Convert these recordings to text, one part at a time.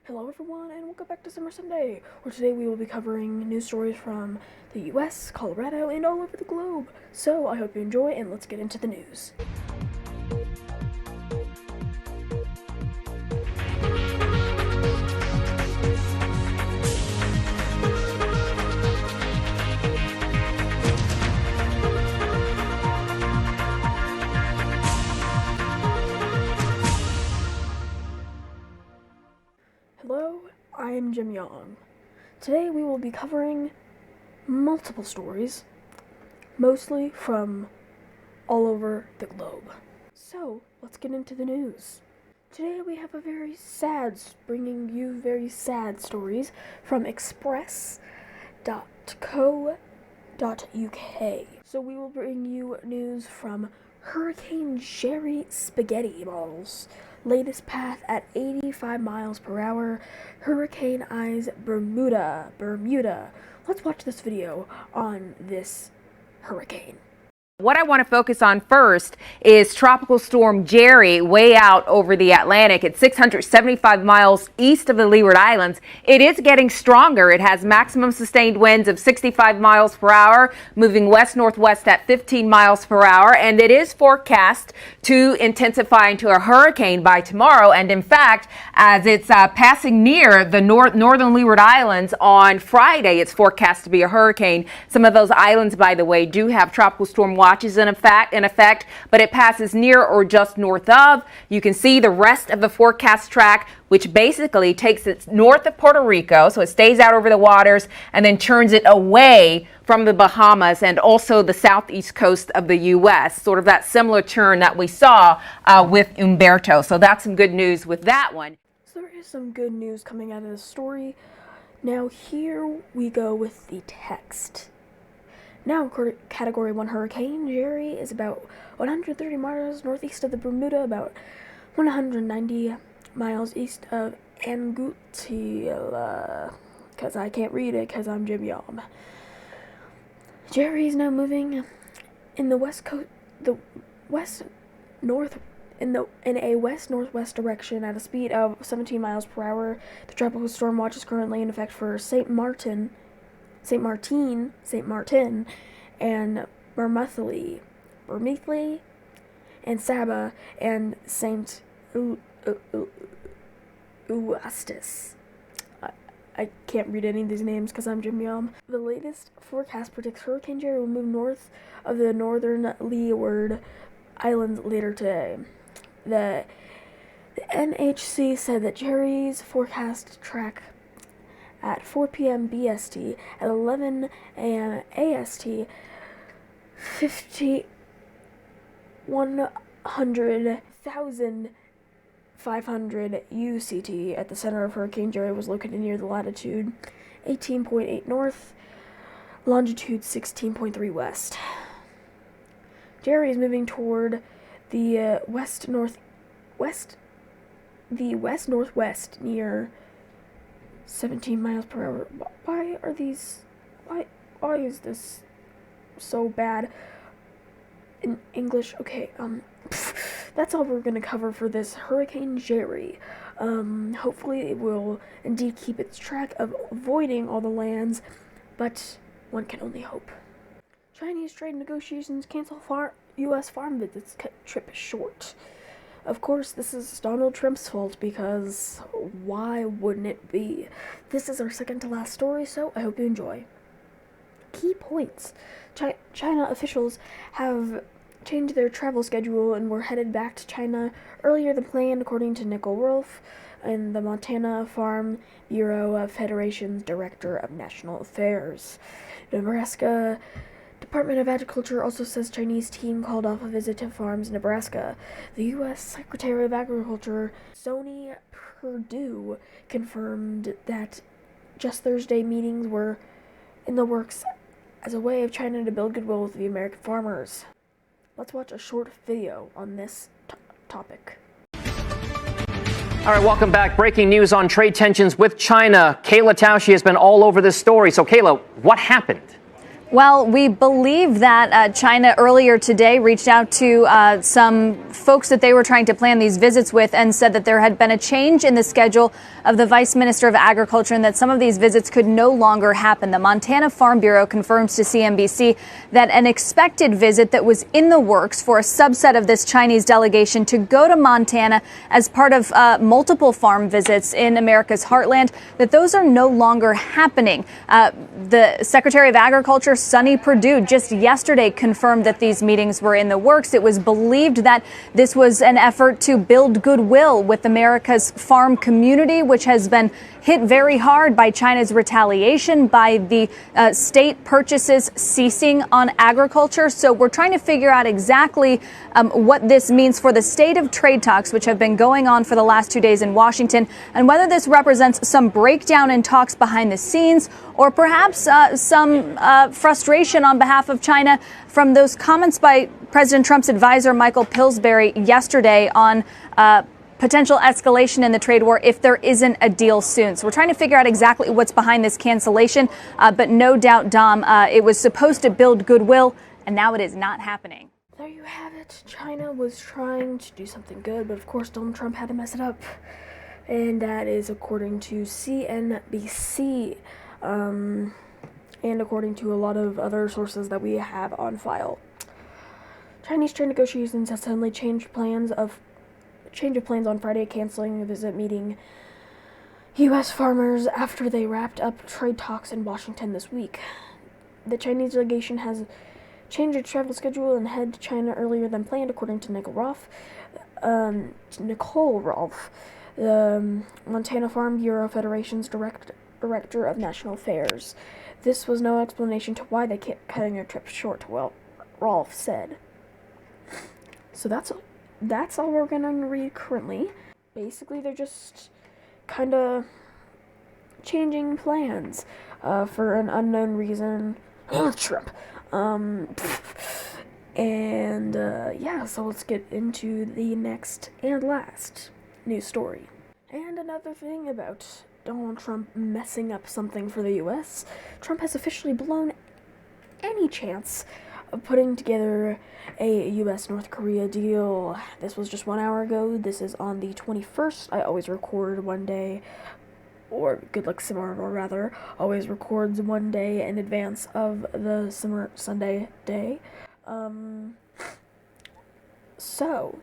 Hello everyone and welcome back to Summer Sunday, where today we will be covering news stories from the US, Colorado, and all over the globe. So I hope you enjoy and let's get into the news. Hello, I am Jim Young. Today we will be covering multiple stories, mostly from all over the globe. So, let's get into the news. Today we have bringing you very sad stories from express.co.uk. So we will bring you news from Hurricane Jerry spaghetti balls. Latest path at 85 miles per hour. Hurricane eyes Bermuda. Let's watch this video on this hurricane. What I want to focus on first is Tropical Storm Jerry way out over the Atlantic at 675 miles east of the Leeward Islands. It is getting stronger. It has maximum sustained winds of 65 miles per hour, moving west-northwest at 15 miles per hour, and it is forecast to intensify into a hurricane by tomorrow. And in fact, as it's passing near the northern Leeward Islands on Friday, it's forecast to be a hurricane. Some of those islands, by the way, do have tropical storm watches in effect, but it passes near or just north of. You can see the rest of the forecast track, which basically takes it north of Puerto Rico, so it stays out over the waters and then turns it away from the Bahamas and also the southeast coast of the U.S., sort of that similar turn that we saw with Umberto. So that's some good news with that one. So there is some good news coming out of the story. Now here we go with the text. Now, Category 1 Hurricane Jerry is about 130 miles northeast of the Bermuda, about 190 miles east of Anguilla, because I can't read it because I'm Jim Young. Jerry is now moving in the in a west-northwest direction at a speed of 17 miles per hour. The tropical storm watch is currently in effect for Saint Martin, and Bermuthely, and Saba, and Saint Eustis. I can't read any of these names because I'm Jim Young. The latest forecast predicts Hurricane Jerry will move north of the northern Leeward Islands later today. The NHC said that Jerry's forecast track at 4 p.m. BST, at 11 a.m. AST, 100,500 UCT at the center of Hurricane Jerry was located near the latitude 18.8 north, longitude 16.3 west. Jerry is moving toward the west-northwest near 17 miles per hour. Why is this so bad in English? Okay, that's all we're gonna cover for this Hurricane Jerry. Hopefully it will indeed keep its track of avoiding all the lands, but one can only hope. Chinese trade negotiations cancel U.S. farm visits, cut trip short. Of course, this is Donald Trump's fault, because why wouldn't it be? This is our second to last story, so I hope you enjoy. Key points. China officials have changed their travel schedule and were headed back to China earlier than planned, according to Nicole Wolf, and the Montana Farm Bureau of Federation's Director of National Affairs. Nebraska Department of Agriculture also says Chinese team called off a visit to farms in Nebraska. The U.S. Secretary of Agriculture, Sonny Perdue, confirmed that just Thursday meetings were in the works as a way of China to build goodwill with the American farmers. Let's watch a short video on this topic. All right, welcome back. Breaking news on trade tensions with China. Kayla Tausche has been all over this story. So, Kayla, what happened? Well, we believe that China earlier today reached out to some folks that they were trying to plan these visits with and said that there had been a change in the schedule of the Vice Minister of Agriculture and that some of these visits could no longer happen. The Montana Farm Bureau confirms to CNBC that an expected visit that was in the works for a subset of this Chinese delegation to go to Montana as part of multiple farm visits in America's heartland, that those are no longer happening. The Secretary of Agriculture, Sonny Perdue, just yesterday confirmed that these meetings were in the works. It was believed that this was an effort to build goodwill with America's farm community, which has been hit very hard by China's retaliation, by the state purchases ceasing on agriculture. So we're trying to figure out exactly what this means for the state of trade talks, which have been going on for the last 2 days in Washington, and whether this represents some breakdown in talks behind the scenes or perhaps some frustration on behalf of China from those comments by President Trump's advisor, Michael Pillsbury, yesterday on potential escalation in the trade war if there isn't a deal soon. So we're trying to figure out exactly what's behind this cancellation. But no doubt, Dom, it was supposed to build goodwill, and now it is not happening. There you have it. China was trying to do something good, but of course Donald Trump had to mess it up. And that is according to CNBC, and according to a lot of other sources that we have on file. Chinese trade negotiations have suddenly changed of plans on Friday, canceling a visit meeting U.S. farmers after they wrapped up trade talks in Washington this week. The Chinese delegation has changed its travel schedule and head to China earlier than planned, according to Nicole Rolfe, the Montana Farm Bureau Federation's Director of National Affairs. This was no explanation to why they kept cutting their trip short, well, Rolfe said. So that's all we're going to read currently. Basically, they're just kind of changing plans for an unknown reason. Trump. Yeah, so let's get into the next and last news story. And another thing about Donald Trump messing up something for the U.S., Trump has officially blown any chance of putting together a U.S.-North Korea deal. This was just 1 hour ago. This is on the 21st. I always record one day, or Good Luck Summer, or rather, always records one day in advance of the Summer Sunday day. So,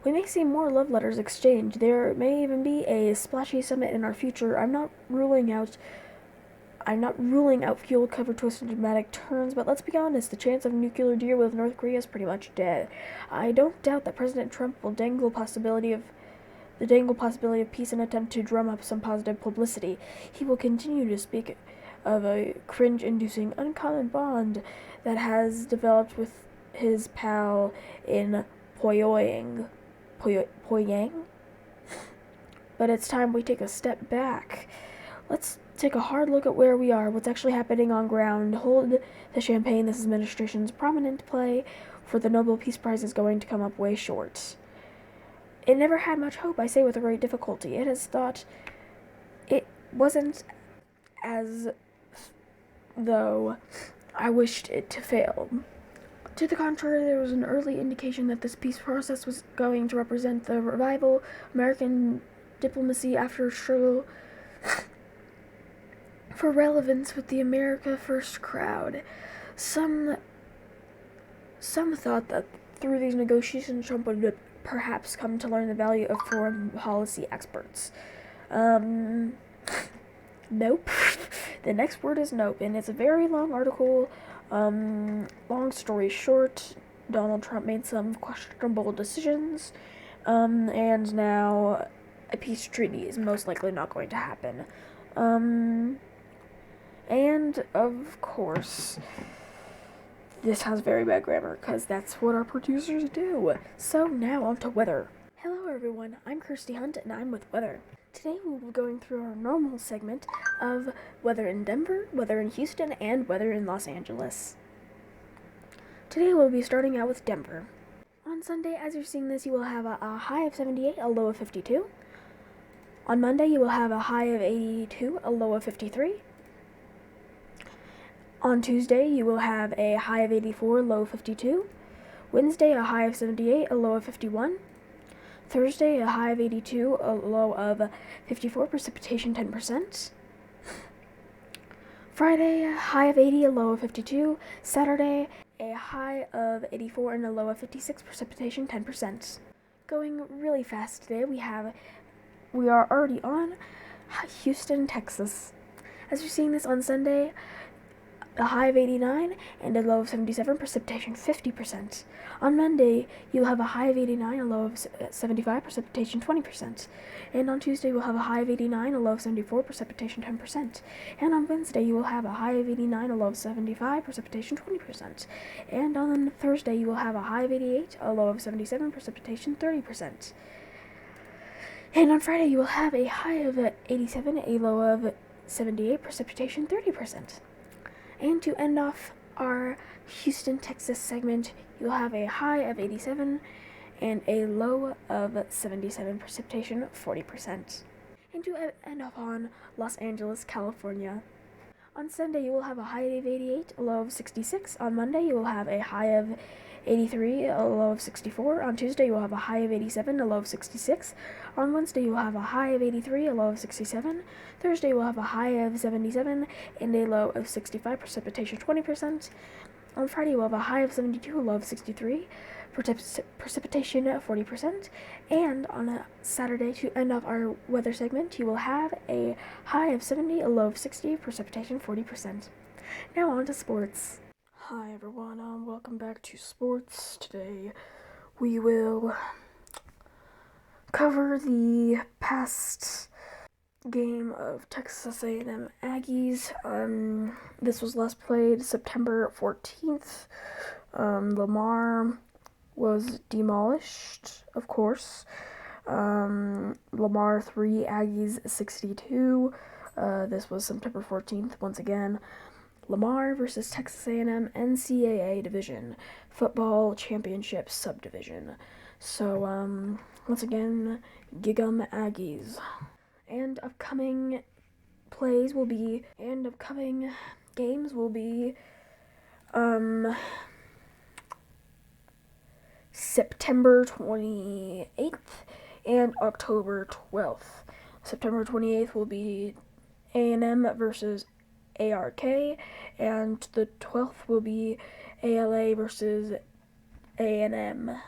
we may see more love letters exchanged. There may even be a splashy summit in our future. I'm not ruling out fuel cover twists and dramatic turns, but let's be honest, the chance of a nuclear deal with North Korea is pretty much dead. I don't doubt that President Trump will dangle possibility of peace and attempt to drum up some positive publicity. He will continue to speak of a cringe-inducing uncommon bond that has developed with his pal in Pyongyang. But it's time we take a step back. Let's take a hard look at where we are, what's actually happening on ground. Hold the champagne. This administration's prominent play for the Nobel Peace Prize is going to come up way short. It never had much hope, I say with a great difficulty. It has thought it wasn't as though I wished it to fail. To the contrary, there was an early indication that this peace process was going to represent the revival of American diplomacy after a struggle for relevance with the America First crowd. Some thought that through these negotiations, Trump would perhaps come to learn the value of foreign policy experts. Nope. The next word is nope, and it's a very long article. Long story short, Donald Trump made some questionable decisions, and now a peace treaty is most likely not going to happen. And, of course, this has very bad grammar, because that's what our producers do. So, now on to weather. Hello, everyone. I'm Kirsty Hunt, and I'm with weather. Today, we'll be going through our normal segment of weather in Denver, weather in Houston, and weather in Los Angeles. Today, we'll be starting out with Denver. On Sunday, as you're seeing this, you will have a high of 78, a low of 52. On Monday, you will have a high of 82, a low of 53. On Tuesday, you will have a high of 84, low of 52. Wednesday, a high of 78, a low of 51. Thursday, a high of 82, a low of 54, precipitation 10%. Friday, a high of 80, a low of 52. Saturday, a high of 84 and a low of 56, precipitation 10%. Going really fast today, we are already on Houston, Texas. As you're seeing this on Sunday, a high of 89 and a low of 77, precipitation 50%. On Monday, you'll have a high of 89, a low of 75, precipitation 20%. And on Tuesday, we'll have a high of 89, a low of 74, precipitation 10%. And on Wednesday, you will have a high of 89, a low of 75, precipitation 20%. And on Thursday, you will have a high of 88, a low of 77, precipitation 30%. And on Friday, you will have a high of 87, a low of 78, precipitation 30%. And to end off our Houston, Texas segment, you'll have a high of 87 and a low of 77, precipitation 40%. And to end off on Los Angeles, California, on Sunday you will have a high of 88, a low of 66. On Monday you will have a high of 83, a low of 64. On Tuesday you will have a high of 87, a low of 66. On Wednesday you will have a high of 83, a low of 67. Thursday you will have a high of 77 and a low of 65, precipitation 20%. On Friday you will have a high of 72, a low of 63, precipitation 40%. And on a Saturday, to end off our weather segment, you will have a high of 70, a low of 60, precipitation 40%. Now on to sports. Hi everyone, welcome back to sports. Today we will cover the past game of Texas A&M Aggies. This was last played September 14th. Lamar was demolished, of course. Lamar 3, Aggies 62. This was September 14th, once again. Lamar versus Texas A&M NCAA Division Football Championship Subdivision. So, once again, gig 'em Aggies. And upcoming games will be, September 28th and October 12th. September 28th will be A&M versus ARK, and the 12th will be ALA versus A&M.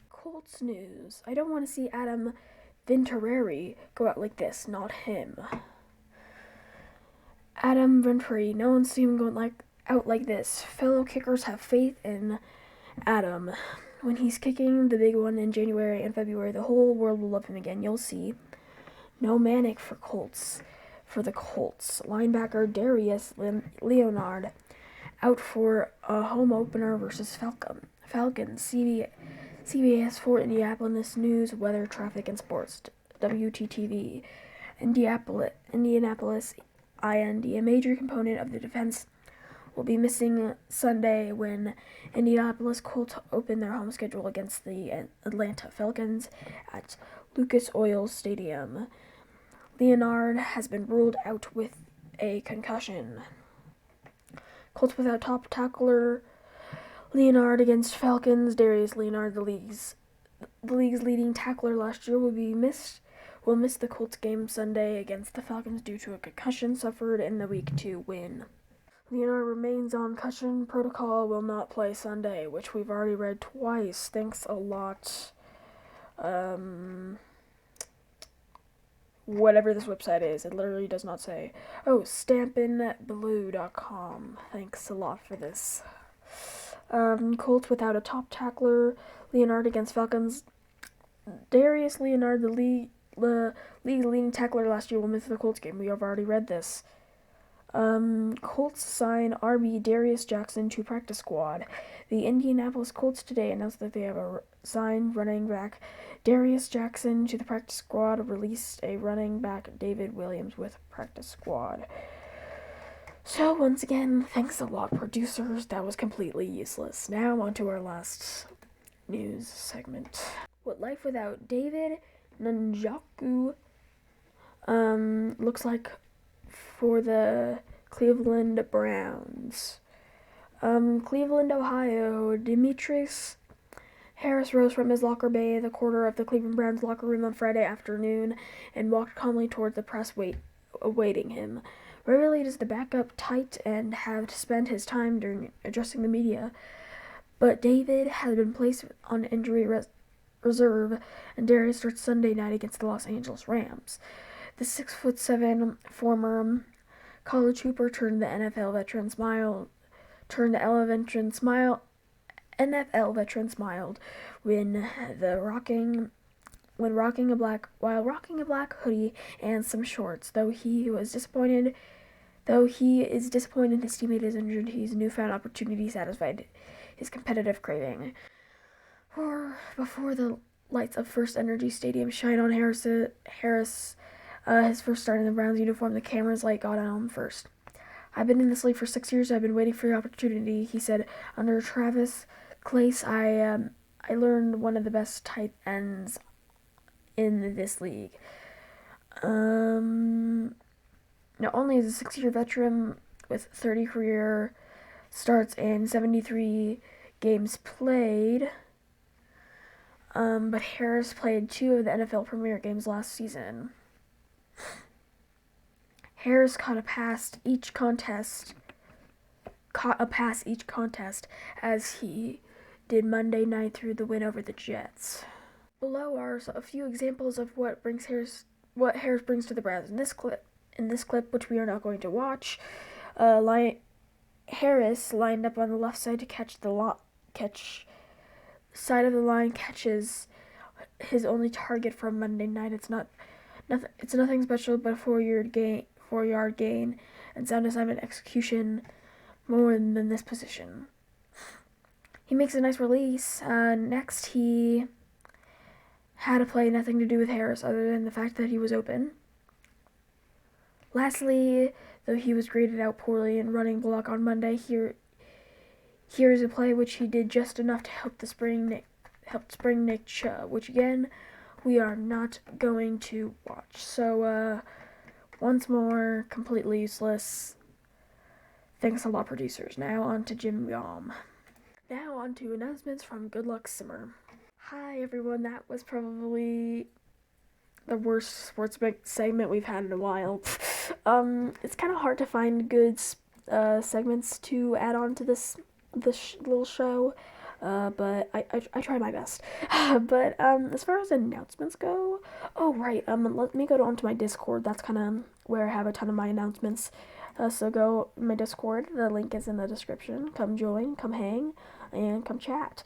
Colts news. I don't want to see Adam Vinatieri go out like this, not him. Adam Vinatieri, no one's seen him going out like this. Fellow kickers have faith in Adam. When he's kicking the big one in January and February, the whole world will love him again. You'll see. No Manic for the Colts. Linebacker Darius Leonard out for a home opener versus Falcons. CBS for Indianapolis News, Weather, Traffic, and Sports. WTTV. Indianapolis IND, a major component of the defense, will be missing Sunday when Indianapolis Colts open their home schedule against the Atlanta Falcons at Lucas Oil Stadium. Leonard has been ruled out with a concussion. Colts without top tackler Leonard against Falcons. Darius Leonard, the league's leading tackler last year, will miss the Colts game Sunday against the Falcons due to a concussion suffered in the Week 2 win. Leonard remains on concussion protocol, will not play Sunday, which we've already read twice. Thanks a lot. Whatever this website is, it literally does not say. Oh, stampinblue.com. Thanks a lot for this. Colts without a top tackler. Leonard against Falcons. Darius Leonard, the league's leading tackler last year, will miss the Colts game. We have already read this. Colts sign RB Darius Jackson to practice squad. The Indianapolis Colts today announced that they have signed running back Darius Jackson to the practice squad, released a running back David Williams with practice squad. So once again, thanks a lot, producers. That was completely useless. Now on to our last news segment. What life without David Njoku looks like for the Cleveland Browns. Cleveland, Ohio. Demetrius Harris rose from his locker bay, the corner of the Cleveland Browns locker room on Friday afternoon, and walked calmly towards the press awaiting him. Rarely does the backup tight end have to spend his time during addressing the media, but David had been placed on injury reserve, and Darius starts Sunday night against the Los Angeles Rams. The 6'7" former college hooper turned the NFL veteran smiled when rocking a black hoodie and some shorts. Though he is disappointed his teammate is injured, his newfound opportunity satisfied his competitive craving. Before the lights of First Energy Stadium shine on Harris, his first start in the Browns uniform, the camera's light got on him first. I've been in this league for 6 years. I've been waiting for your opportunity, he said. Under Travis Clace, I learned one of the best tight ends in this league. Not only is a 6-year veteran with 30 career starts and 73 games played, but Harris played 2 of the NFL Premier games last season. Harris caught a pass each contest as he did Monday night through the win over the Jets. Below are a few examples of what Harris brings to the Browns. In this clip, which we are not going to watch, Harris lined up on the left side to catch side of the line, catches his only target from Monday night. It's nothing special, but a 4-yard gain, and sound assignment execution more than this position. He makes a nice release. Next, he had a play nothing to do with Harris other than the fact that he was open. Lastly, though he was graded out poorly in running block on Monday, here's a play which he did just enough to help spring Nick Chubb, which again we are not going to watch. So once more, completely useless. Thanks a lot, producers. Now on to Jim Yom. Now on to announcements from Good Luck Simmer. Hi everyone, that was probably the worst sports segment we've had in a while. It's kind of hard to find good segments to add on to this little show, but I try my best. But as far as announcements go, oh right, let me go on to my Discord. That's kind of where I have a ton of my announcements. So go my Discord. The link is in the description. Come join, come hang, and come chat.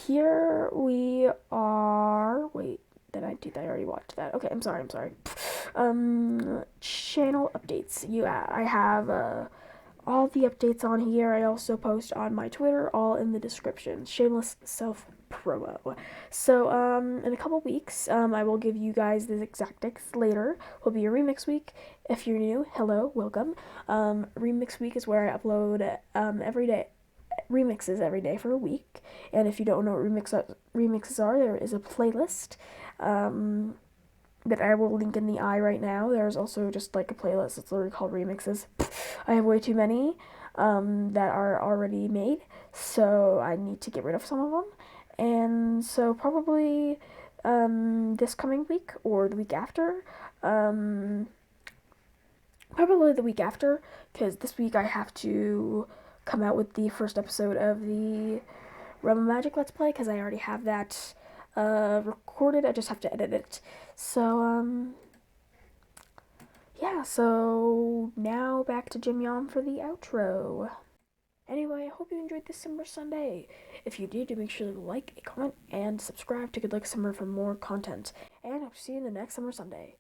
Here we are. Wait, did I do that? I already watched that. Okay, I'm sorry. Channel updates. I have all the updates on here. I also post on my Twitter, all in the description. Shameless self-promo. So, in a couple weeks, I will give you guys the exact dates later. Will be a remix week. If you're new, hello, welcome. Remix week is where I upload every day. Remixes every day for a week, and if you don't know what remixes are, there is a playlist that I will link in the eye right now. There's also just like a playlist that's literally called remixes. I have way too many that are already made, so I need to get rid of some of them, and so probably this coming week or the week after, probably the week after, because this week I have to come out with the first episode of the Realm of Magic Let's Play, because I already have that recorded. I just have to edit it. So, yeah, so now back to Jim Yom for the outro. Anyway, I hope you enjoyed this Summer Sunday. If you did, do make sure to like, comment, and subscribe to Good Luck Summer for more content. And I'll see you in the next Summer Sunday.